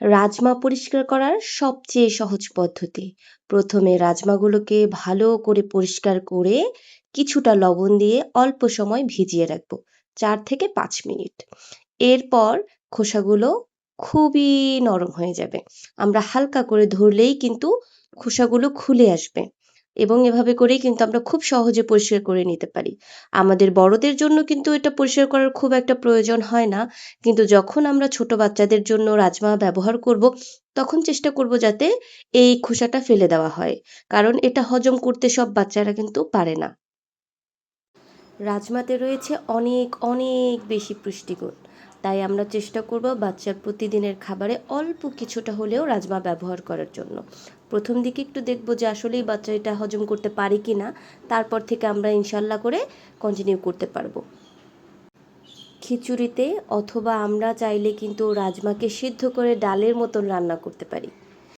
রাজমা পরিষ্কার করার সবচেয়ে সহজ পদ্ধতি। প্রথমে রাজমাগুলোকে ভালো করে পরিষ্কার করে কিছুটা লবণ দিয়ে অল্প সময় ভিজিয়ে রাখবো, 4 থেকে 5 মিনিট। এরপর খোসাগুলো খুবই নরম হয়ে যাবে। আমরা হালকা করে ধরলেই কিন্তু খোসাগুলো খুলে আসবে, এবং এভাবে করেই কিন্তু আমরা খুব সহজে পরিষ্কার করে নিতে পারি। আমাদের বড়দের জন্য কিন্তু এটা পরিষ্কার করার খুব একটা প্রয়োজন হয় না, কিন্তু যখন আমরা ছোট বাচ্চাদের জন্য রাজমা ব্যবহার করব, তখন চেষ্টা করব যাতে এই খোসাটা ফেলে দেওয়া হয়, কারণ এটা হজম করতে সব বাচ্চারা কিন্তু পারে না। রাজমাতে রয়েছে অনেক অনেক বেশি পুষ্টিগুণ, তাই আমরা চেষ্টা করব বাচ্চার প্রতিদিনের খাবারে অল্প কিছুটা হলেও রাজমা ব্যবহার করার জন্য। প্রথম দিকে একটু দেখব যে আসলেই বাচ্চা এটা হজম করতে পারে কি না, তারপর থেকে আমরা ইনশাল্লাহ করে কন্টিনিউ করতে পারবো। খিচুড়িতে অথবা আমরা চাইলে কিন্তু রাজমাকে সিদ্ধ করে ডালের মতন রান্না করতে পারি।